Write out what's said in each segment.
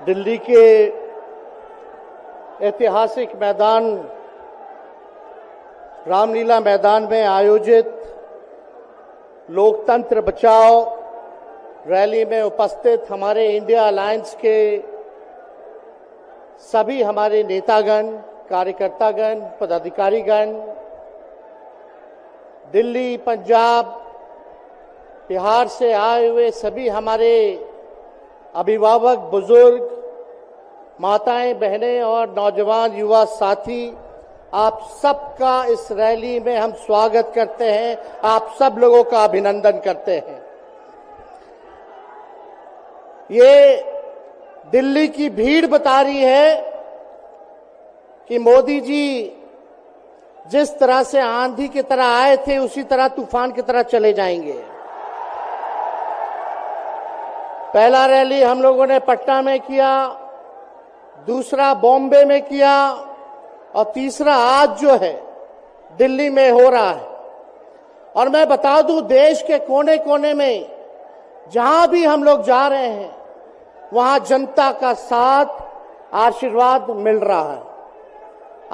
दिल्ली के ऐतिहासिक मैदान रामलीला मैदान में आयोजित लोकतंत्र बचाओ रैली में उपस्थित हमारे इंडिया अलायंस के सभी हमारे नेतागण, कार्यकर्तागण, पदाधिकारीगण, दिल्ली, पंजाब, बिहार से आए हुए सभी हमारे अभिभावक, बुजुर्ग, माताएं, बहनें और नौजवान युवा साथी, आप सबका इस रैली में हम स्वागत करते हैं। आप सब लोगों का अभिनंदन करते हैं। ये दिल्ली की भीड़ बता रही है कि मोदी जी जिस तरह से आंधी की तरह आए थे उसी तरह तूफान की तरह चले जाएंगे। पहला रैली हम लोगों ने पटना में किया, दूसरा बॉम्बे में किया और तीसरा आज जो है दिल्ली में हो रहा है। और मैं बता दूं, देश के कोने कोने में जहां भी हम लोग जा रहे हैं वहां जनता का साथ, आशीर्वाद मिल रहा है।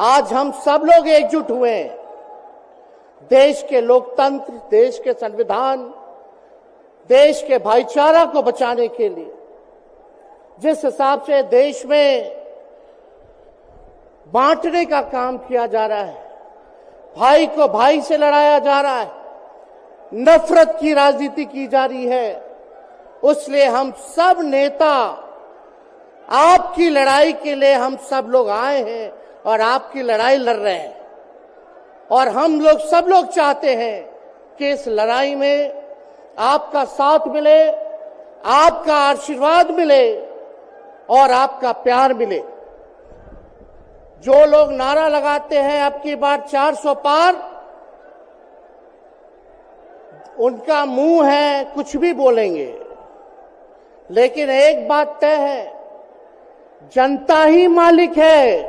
आज हम सब लोग एकजुट हुए हैं देश के लोकतंत्र, देश के संविधान, देश के भाईचारा को बचाने के लिए। जिस हिसाब से देश में बांटने का काम किया जा रहा है, भाई को भाई से लड़ाया जा रहा है, नफरत की राजनीति की जा रही है, उसलिए हम सब नेता आपकी लड़ाई के लिए हम सब लोग आए हैं और आपकी लड़ाई लड़ रहे हैं। और हम लोग सब लोग चाहते हैं कि इस लड़ाई में आपका साथ मिले, आपका आशीर्वाद मिले और आपका प्यार मिले। जो लोग नारा लगाते हैं अब की बार 400 पार, उनका मुंह है कुछ भी बोलेंगे, लेकिन एक बात तय है, जनता ही मालिक है,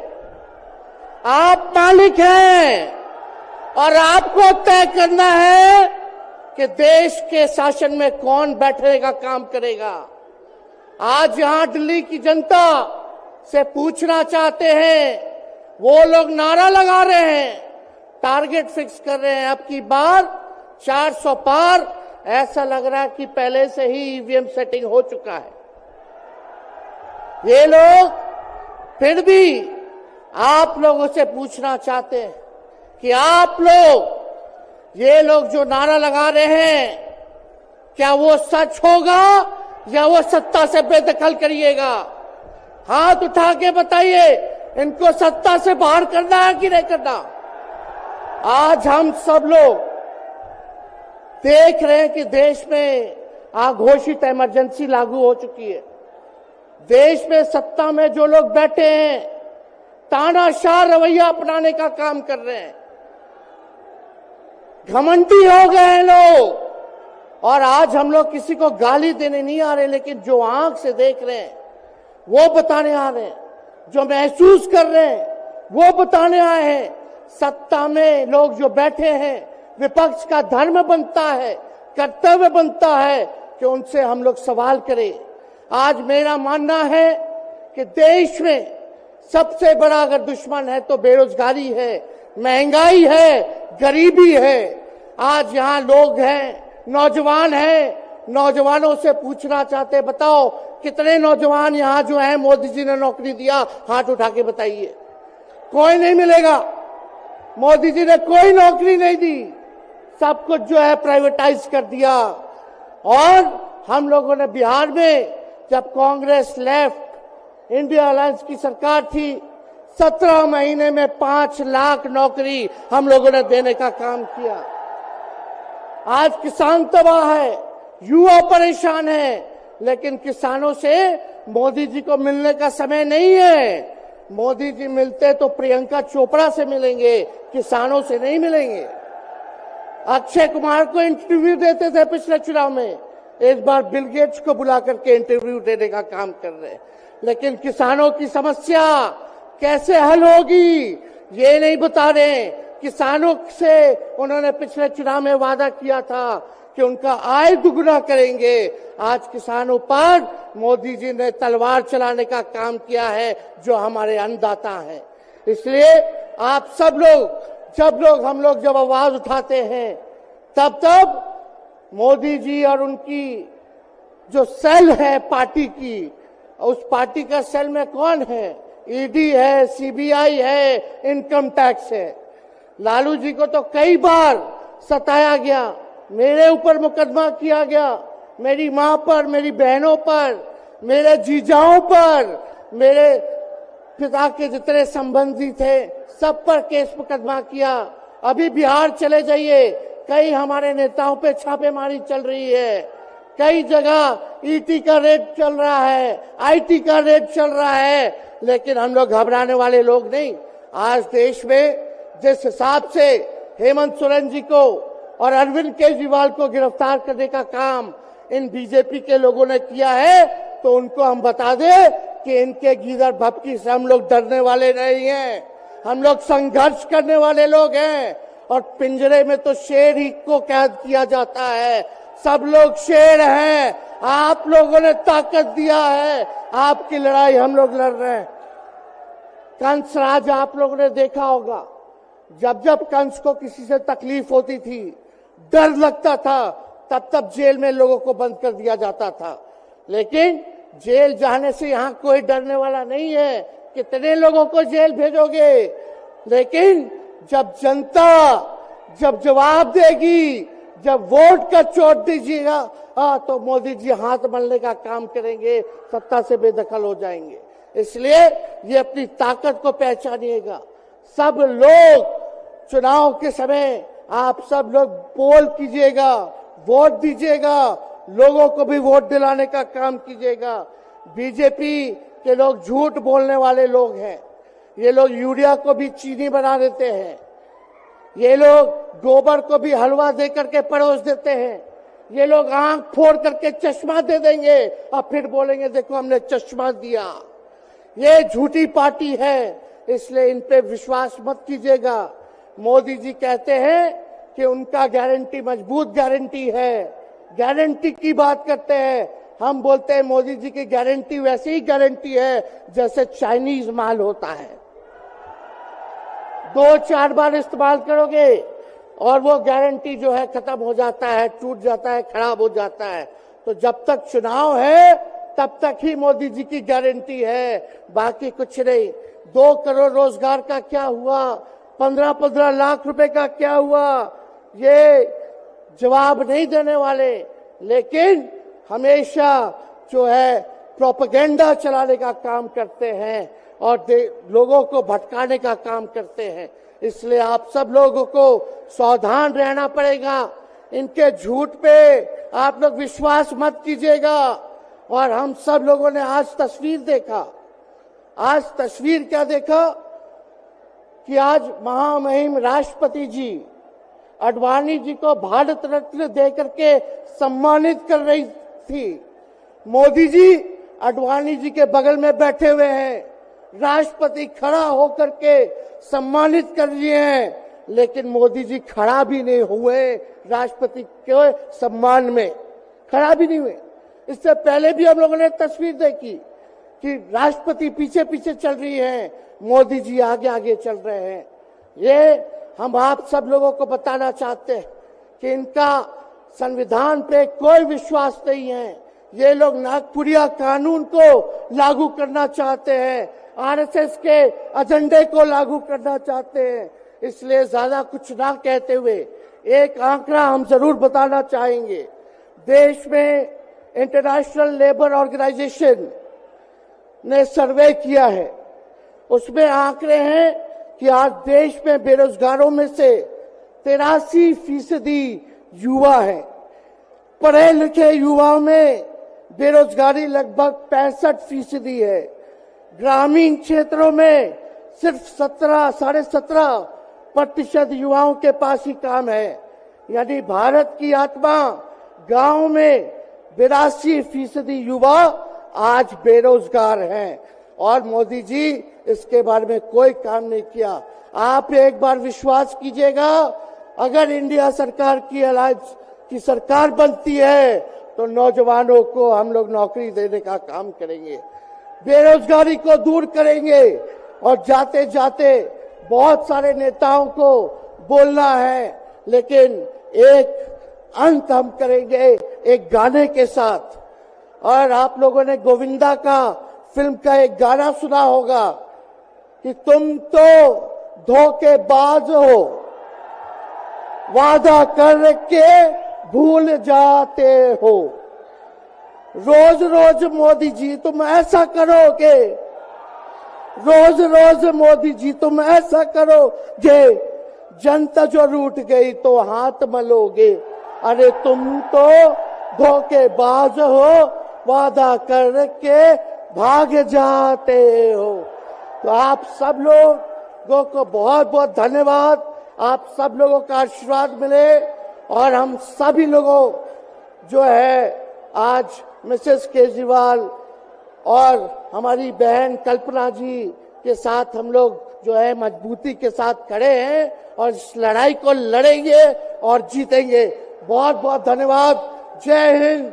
आप मालिक हैं और आपको तय करना है कि देश के शासन में कौन बैठने का काम करेगा। आज यहां दिल्ली की जनता से पूछना चाहते हैं, वो लोग नारा लगा रहे हैं, टारगेट फिक्स कर रहे हैं अब की बार 400 पार। ऐसा लग रहा है कि पहले से ही ईवीएम सेटिंग हो चुका है। ये लोग फिर भी आप लोगों से पूछना चाहते हैं कि आप लोग, ये लोग जो नारा लगा रहे हैं, क्या वो सच होगा या वो सत्ता से बेदखल करिएगा? हाथ उठा के बताइए, इनको सत्ता से बाहर करना है कि नहीं करना? आज हम सब लोग देख रहे हैं कि देश में अघोषित इमरजेंसी लागू हो चुकी है। देश में सत्ता में जो लोग बैठे हैं तानाशाह रवैया अपनाने का काम कर रहे हैं, घमंडी हो गए हैं लोग। और आज हम लोग किसी को गाली देने नहीं आ रहे, लेकिन जो आंख से देख रहे हैं वो बताने आ रहे हैं, जो महसूस कर रहे हैं वो बताने आए हैं। सत्ता में लोग जो बैठे हैं, विपक्ष का धर्म बनता है, कर्तव्य बनता है कि उनसे हम लोग सवाल करें। आज मेरा मानना है कि देश में सबसे बड़ा अगर दुश्मन है तो बेरोजगारी है, महंगाई है, गरीबी है। आज यहाँ लोग हैं, नौजवान हैं, नौजवानों से पूछना चाहते, बताओ कितने नौजवान यहाँ जो हैं मोदी जी ने नौकरी दिया? हाथ उठा के बताइए। कोई नहीं मिलेगा। मोदी जी ने कोई नौकरी नहीं दी, सब कुछ जो है प्राइवेटाइज कर दिया। और हम लोगों ने बिहार में जब कांग्रेस लेफ्ट, इंडिया अलायंस की सरकार थी, 17 महीने में 5 लाख नौकरी हम लोगों ने देने का काम किया। आज किसान तबाह है, युवा परेशान है, लेकिन किसानों से मोदी जी को मिलने का समय नहीं है। मोदी जी मिलते तो प्रियंका चोपड़ा से मिलेंगे, किसानों से नहीं मिलेंगे। अक्षय कुमार को इंटरव्यू देते थे पिछले चुनाव में, इस बार बिल गेट्स को बुला करके इंटरव्यू देने का काम कर रहे हैं। लेकिन किसानों की समस्या कैसे हल होगी ये नहीं बता रहे। किसानों से उन्होंने पिछले चुनाव में वादा किया था कि उनका आय दुगना करेंगे। आज किसानों पर मोदी जी ने तलवार चलाने का काम किया है, जो हमारे अन्नदाता हैं। इसलिए आप सब लोग हम लोग जब आवाज उठाते हैं, तब मोदी जी और उनकी जो सेल है पार्टी की, उस पार्टी का सेल में कौन है? ईडी है, सीबीआई है, इनकम टैक्स है। लालू जी को तो कई बार सताया गया, मेरे ऊपर मुकदमा किया गया, मेरी मां पर, मेरी बहनों पर, मेरे जीजाओं पर, मेरे पिता के जितने संबंधी थे सब पर केस मुकदमा किया। अभी बिहार चले जाइए, कई हमारे नेताओं पे छापेमारी चल रही है, कई जगह ईटी का रेड चल रहा है, आईटी का रेड चल रहा है, लेकिन हम लोग घबराने वाले लोग नहीं। आज देश में जिस हिसाब से हेमंत सोरेन जी को और अरविंद केजरीवाल को गिरफ्तार करने का काम इन बीजेपी के लोगों ने किया है, तो उनको हम बता दें कि इनके गीदड़ भपकी से हम लोग डरने वाले नहीं हैं। हम लोग संघर्ष करने वाले लोग हैं, और पिंजरे में तो शेर ही को कैद किया जाता है। सब लोग शेर हैं, आप लोगों ने ताकत दिया है, आपकी लड़ाई हम लोग लड़ रहे हैं। कंस राज आप लोगों ने देखा होगा, जब कंस को किसी से तकलीफ होती थी, डर लगता था, तब जेल में लोगों को बंद कर दिया जाता था। लेकिन जेल जाने से यहां कोई डरने वाला नहीं है। कितने लोगों को जेल भेजोगे? लेकिन जब जनता जब जवाब देगी, जब वोट का चोट दीजिएगा, तो मोदी जी हाथ मलने का काम करेंगे, सत्ता से बेदखल हो जाएंगे। इसलिए ये अपनी ताकत को पहचानिएगा। सब लोग चुनाव के समय आप सब लोग पोल कीजिएगा, वोट दीजिएगा, लोगों को भी वोट दिलाने का काम कीजिएगा। बीजेपी के लोग झूठ बोलने वाले लोग हैं। ये लोग यूरिया को भी चीनी बना देते हैं, ये लोग गोबर को भी हलवा दे करके परोस देते हैं, ये लोग आंख फोड़ करके चश्मा दे देंगे और फिर बोलेंगे देखो हमने चश्मा दिया। ये झूठी पार्टी है, इसलिए इन पे विश्वास मत कीजिएगा। मोदी जी कहते हैं कि उनका गारंटी मजबूत गारंटी है, गारंटी की बात करते हैं। हम बोलते हैं मोदी जी की गारंटी वैसे ही गारंटी है जैसे चाइनीज माल होता है, 2-4 बार इस्तेमाल करोगे और वो गारंटी जो है खत्म हो जाता है, टूट जाता है, खराब हो जाता है। तो जब तक चुनाव है तब तक ही मोदी जी की गारंटी है, बाकी कुछ नहीं। 2 करोड़ रोजगार का क्या हुआ, 15-15 लाख रुपए का क्या हुआ, ये जवाब नहीं देने वाले, लेकिन हमेशा जो है प्रोपेगेंडा चलाने का काम करते हैं और लोगों को भटकाने का काम करते हैं। इसलिए आप सब लोगों को सावधान रहना पड़ेगा। इनके झूठ पे आप लोग विश्वास मत कीजिएगा। और हम सब लोगों ने आज तस्वीर देखा, आज तस्वीर क्या देखा कि आज महामहिम राष्ट्रपति जी अडवाणी जी को भारत रत्न देकर के सम्मानित कर रही थी। मोदी जी अडवाणी जी के बगल में बैठे हुए हैं, राष्ट्रपति खड़ा होकर के सम्मानित कर लिए हैं, लेकिन मोदी जी खड़ा भी नहीं हुए राष्ट्रपति के सम्मान में, खड़ा भी नहीं हुए। इससे पहले भी हम लोगों ने तस्वीर देखी कि राष्ट्रपति पीछे पीछे चल रही है, मोदी जी आगे आगे चल रहे हैं। ये हम आप सब लोगों को बताना चाहते हैं कि इनका संविधान पे कोई विश्वास नहीं है। ये लोग नागपुरिया कानून को लागू करना चाहते हैं, आरएसएस के एजेंडे को लागू करना चाहते हैं। इसलिए ज्यादा कुछ ना कहते हुए एक आंकड़ा हम जरूर बताना चाहेंगे। देश में इंटरनेशनल लेबर ऑर्गेनाइजेशन ने सर्वे किया है, उसमें आंकड़े हैं कि आज देश में बेरोजगारों में से 83% युवा है। पढ़े लिखे युवाओं में बेरोजगारी लगभग 65% है। ग्रामीण क्षेत्रों में सिर्फ 17.5% युवाओं के पास ही काम है। यानी भारत की आत्मा गांव में 82% युवा आज बेरोजगार हैं और मोदी जी इसके बारे में कोई काम नहीं किया। आप एक बार विश्वास कीजिएगा, अगर इंडिया सरकार की अलायंस की सरकार बनती है तो नौजवानों को हम लोग नौकरी देने का काम करेंगे, बेरोजगारी को दूर करेंगे। और जाते जाते बहुत सारे नेताओं को बोलना है, लेकिन एक अंत हम करेंगे एक गाने के साथ। और आप लोगों ने गोविंदा का फिल्म का एक गाना सुना होगा कि तुम तो धोखेबाज हो, वादा करके भूल जाते हो। रोज रोज मोदी जी तुम ऐसा करोगे, रोज रोज मोदी जी तुम ऐसा करोगे, जनता जो रूठ गई तो हाथ मलोगे। अरे तुम तो धोखेबाज हो, वादा करके भाग जाते हो। तो आप सब लोगों को बहुत बहुत धन्यवाद। आप सब लोगों का आशीर्वाद मिले और हम सभी लोगों जो है आज मिसेस केजरीवाल और हमारी बहन कल्पना जी के साथ हम लोग जो है मजबूती के साथ खड़े हैं और इस लड़ाई को लड़ेंगे और जीतेंगे। बहुत बहुत धन्यवाद। जय हिंद,